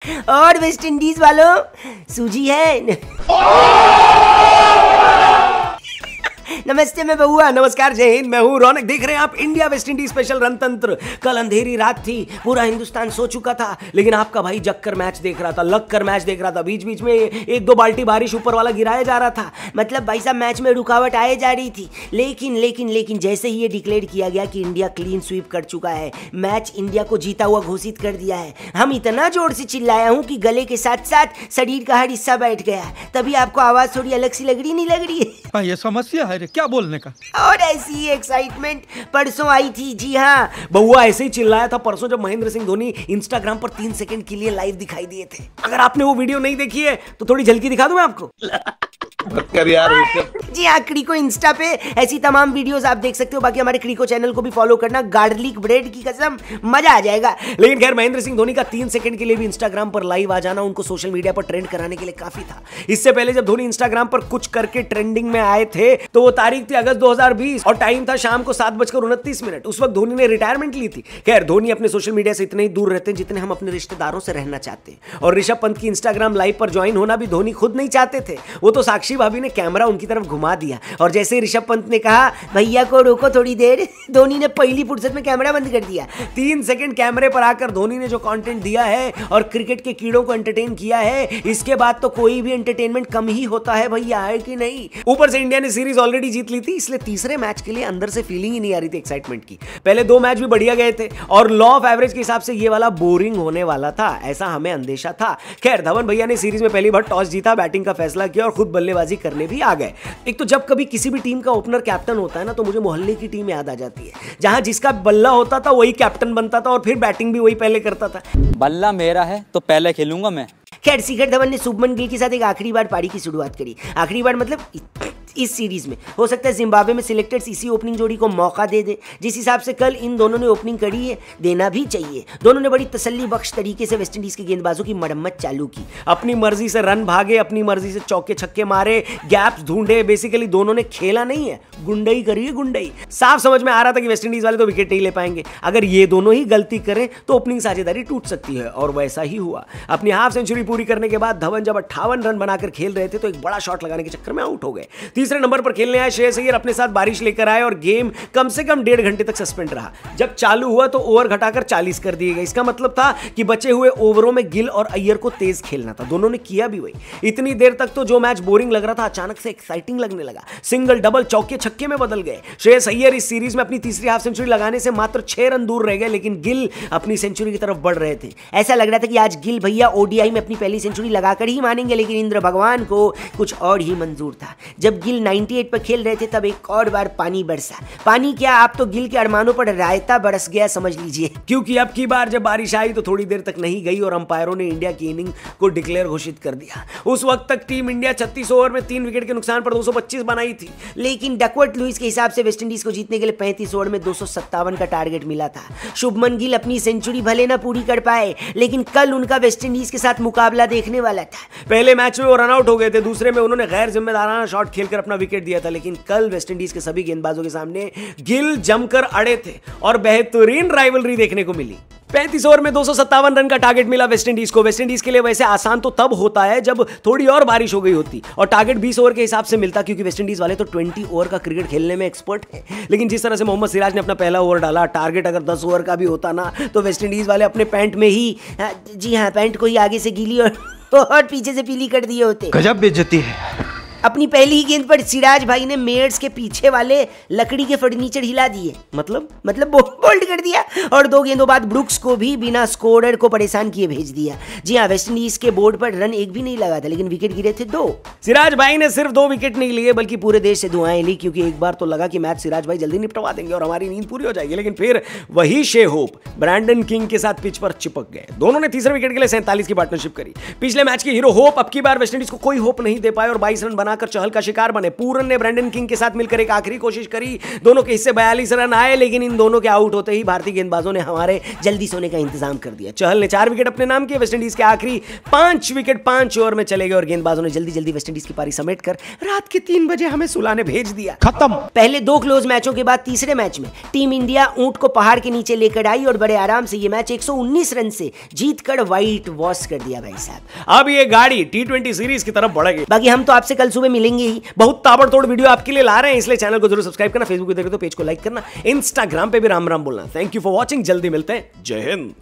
और West Indies वालों सूजी है। नमस्ते मैं बहुआ, नमस्कार, जय हिंद, मैं हूँ रौनक। देख रहे हैं आप India West Indies special Rantantra. कल अंधेरी रात थी, पूरा हिंदुस्तान सो चुका था, लेकिन आपका भाई जग कर मैच देख रहा था, लग कर मैच देख रहा था। बीच बीच में एक दो बाल्टी बारिश ऊपर वाला गिराया जा रहा था, मतलब भाई साहब मैच में रुकावट आए जा रही थी। लेकिन जैसे ही ये डिक्लेयर किया गया कि इंडिया क्लीन स्वीप कर चुका है, मैच इंडिया को जीता हुआ घोषित कर दिया है, हम इतना जोर से चिल्लाया हूँ कि गले के साथ साथ शरीर का हर हिस्सा बैठ गया। तभी आपको आवाज थोड़ी अलग सी लग रही नहीं लग रही है? ये समस्या है क्या बोलने का। और ऐसी ही एक्साइटमेंट परसों आई थी। जी हाँ, बउआ ऐसे ही चिल्लाया था परसों जब महेंद्र सिंह धोनी इंस्टाग्राम पर 3 सेकंड के लिए लाइव दिखाई दिए थे। अगर आपने वो वीडियो नहीं देखी है तो थोड़ी झलकी दिखा दूं मैं आपको। यार जी हाँ, क्रिको इंस्टा पे ऐसी तमाम वीडियोस आप देख सकते हो। बाकी हमारे क्रिको चैनल को भी फॉलो करना, गार्लिक ब्रेड की कसम मजा आ जाएगा। लेकिन खैर, महेंद्र सिंह धोनी का 3 सेकंड के लिए भी इंस्टाग्राम पर लाइव आ जाना उनको सोशल मीडिया पर ट्रेंड कराने के लिए काफी था। इससे पहले जब धोनी इंस्टाग्राम पर कुछ करके ट्रेंडिंग में आए थे तो वो तारीख थी अगस्त 2020 और टाइम था शाम को 7:29। उस वक्त धोनी ने रिटायरमेंट ली थी। खैर, धोनी अपने सोशल मीडिया से इतने ही दूर रहते हैं जितने हम अपने रिश्तेदारों से रहना चाहते हैं। और ऋषभ पंत की इंस्टाग्राम लाइव पर ज्वाइन होना भी धोनी खुद नहीं चाहते थे, वो तो साक्षी भाभी ने कैमरा उनकी तरफ घुमा दिया और जैसे ही ऋषभ पंत ने कहा भैया को रोको थोड़ी देर, धोनी ने पहली फुर्सत में कैमरा बंद कर दिया। 3 सेकंड कैमरे पर आकर धोनी ने जो कंटेंट दिया है और क्रिकेट के कीड़ों को एंटरटेन किया है, इसके बाद तो कोई भी एंटरटेनमेंट कम ही होता है भैया, है कि नहीं? ऊपर से इंडिया ने सीरीज ऑलरेडी जीत ली थी, इसलिए तीसरे मैच के लिए अंदर से फीलिंग ही नहीं आ रही थी एक्साइटमेंट की। पहले 2 मैच भी बढ़िया गए थे और लॉ ऑफ एवरेज के हिसाब से ये वाला बोरिंग होने वाला था, ऐसा हमें अंदेशा था। खैर, धवन भैया ने सीरीज में पहली बार टॉस जीता, बैटिंग का फैसला किया और खुद बल्लेबाजी करने भी आ गए। एक तो जब कभी किसी भी टीम का ओपनर कैप्टन होता है ना, तो मुझे मोहल्ले की टीम याद आ जाती है, जहां जिसका बल्ला होता था वही कैप्टन बनता था और फिर बैटिंग भी वही पहले करता था। बल्ला मेरा है तो पहले खेलूंगा मैं। खैर, शिखर धवन ने शुभमन गिल के साथ एक आखिरी बार पारी की शुरुआत करी। आखिरी बार मतलब इस सीरीज में। हो सकता है जिम्बाब्वे में सिलेक्टर्स इसी ओपनिंग जोड़ी को मौका दे दे। जिस हिसाब से कल इन दोनों ने ओपनिंग करी है, देना भी चाहिए। दोनों ने बड़ी तसल्ली बख्श तरीके से वेस्टइंडीज के गेंदबाजों की मरम्मत चालू की। अपनी मर्जी से रन भागे, अपनी मर्जी से चौके छक्के मारे, गैप्स ढूंढे। बेसिकली दोनों ने खेला नहीं है, गुंडई करी है, गुंडई। साफ समझ में आ रहा था कि वेस्टइंडीज वाले तो विकेट नहीं ले पाएंगे। अगर ये दोनों ही गलती करें तो ओपनिंग साझेदारी टूट सकती है और वैसा ही हुआ। अपनी हाफ सेंचुरी पूरी करने के बाद धवन जब 58 रन बनाकर खेल रहे थे तो एक बड़ा शॉट लगाने के चक्कर में आउट हो गए। तीसरे नंबर पर खेलने आए श्रेयस अय्यर अपने साथ बारिश लेकर आए और गेम कम से कम 1.5 घंटे तक सस्पेंड रहा। जब चालू हुआ तो ओवर घटाकर 40 कर दिए गए। इसका मतलब था कि बचे हुए ओवरों में गिल और अय्यर को तेज खेलना था। दोनों ने किया भी वही। इतनी देर तक तो जो मैच बोरिंग लग रहा था अचानक से एक्साइटिंग लगने लगा। सिंगल डबल चौके छक्के में बदल गए। श्रेयस अय्यर इस सीरीज में अपनी तीसरी हाफ सेंचुरी लगाने से मात्र 6 रन दूर रह गए, लेकिन गिल अपनी सेंचुरी की तरफ बढ़ रहे थे। ऐसा लग रहा था कि आज गिल भैया ओडीआई में अपनी पहली सेंचुरी लगाकर ही मानेंगे, लेकिन इंद्र भगवान को कुछ और ही मंजूर था। जब गिल 98 पर खेल रहे थे तब एक और बार पानी बरसा। पानी क्या, आप तो गिल के अरमानों पर रायता बरस गया समझ लीजिए, क्योंकि अब की बार जब बारिश आई तो थोड़ी देर तक नहीं गई और अंपायरों ने इंडिया की इनिंग को डिक्लेयर घोषित कर दिया। उस वक्त तक टीम इंडिया 36 ओवर में 3 विकेट के नुकसान पर 225 बनाई थी, लेकिन डकवर्थ लुइस के हिसाब से वेस्टइंडीज को जीतने के लिए 35 ओवर में 257 का टारगेट मिला था। शुभमन गिल अपनी सेंचुरी भले ना पूरी कर पाए, लेकिन कल उनका वेस्टइंडीज के साथ मुकाबला देखने वाला था। पहले मैच में वो रन आउट हो गए थे, दूसरे में उन्होंने गैर जिम्मेदाराना शॉट खेलकर अपना विकेट दिया था, लेकिन कल वेस्टइंडीज के सभी गेंदबाजों के सामने गिल जमकर अड़े थे और बेहतरीन राइवलरी देखने को मिली। 35 ओवर में 257 रन का टारगेट मिला वेस्टइंडीज को। वेस्टइंडीज के लिए वैसे आसान तो तब होता है जब थोड़ी और बारिश हो गई होती और टारगेट 20 ओवर के हिसाब से मिलता, क्योंकि वेस्टइंडीज वाले तो 20 ओवर का क्रिकेट खेलने में एक्सपर्ट है। लेकिन जिस तरह से मोहम्मद सिराज ने अपना पहला ओवर डाला, टारगेट अगर 10 ओवर का भी होता ना तो वेस्टइंडीज वाले अपने पैंट में ही, जी हाँ, पैंट को ही आगे से गीली और पीछे से पीली कर दिए होते। गजब बेइज्जती है। अपनी पहली ही गेंद पर सिराज भाई ने मेयर्स के पीछे वाले लकड़ी के फर्नीचर हिला दिए, मतलब बोल्ड कर दिया और 2 गेंदों बाद ब्रुक्स को भी बिना स्कोरर को परेशान किए भेज दिया। जी हाँ, वेस्टइंडीज के बोर्ड पर रन एक भी नहीं लगा था, लेकिन विकेट गिरे थे 2। सिराज भाई ने सिर्फ 2 विकेट नहीं लिए बल्कि पूरे देश से दुआएं ली, क्योंकि एक बार तो लगा कि मैच सिराज भाई जल्दी निपटवा देंगे और हमारी नींद पूरी हो जाएगी, लेकिन फिर वही शे होप ब्रैंडन किंग के साथ पिच पर चिपक गए। दोनों ने तीसरे विकेट के लिए 47 की पार्टनरशिप करी। पिछले मैच के हीरो होप अब की बार वेस्टइंडीज को कोई होप नहीं दे पाए और 22 रन बना बनाकर चहल का शिकार बने। पूरन ने ब्रैंडन किंग के साथ मिलकर एक आखिरी कोशिश करी, दोनों के हिस्से 42 रन आए, लेकिन इन दोनों के आउट होते ही भारतीय गेंदबाजों ने हमारे जल्दी सोने का इंतजाम कर दिया। चहल ने 4 विकेट अपने नाम किए। वेस्टइंडीज के आखिरी 5 विकेट 5 ओवर में चले गए और गेंदबाजों ने जल्दी जल्दी वेस्टइंडीज की पारी समेटकर रात के 3 बजे हमें सुलाने भेज दिया। खत्म। पहले 2 क्लोज मैचों के बाद तीसरे मैच में टीम इंडिया ऊंट को पहाड़ के नीचे लेकर आई और बड़े आराम से ये मैच 119 रन से जीतकर व्हाइट वॉश कर दिया भाई साहब। अब ये गाड़ी T20 सीरीज की तरफ बढ़ेगी। बाकी हम तो आपसे कल सुबह मिलेंगे ही। बहुत ताबड़तोड़ वीडियो आपके लिए ला रहे हैं, इसलिए चैनल को जरूर सब्सक्राइब करना, फेसबुक पे देख रहे तो पेज को लाइक करना, इंस्टाग्राम पे भी राम राम बोलना। थैंक यू फॉर वॉचिंग, जल्दी मिलते हैं। जय हिंद।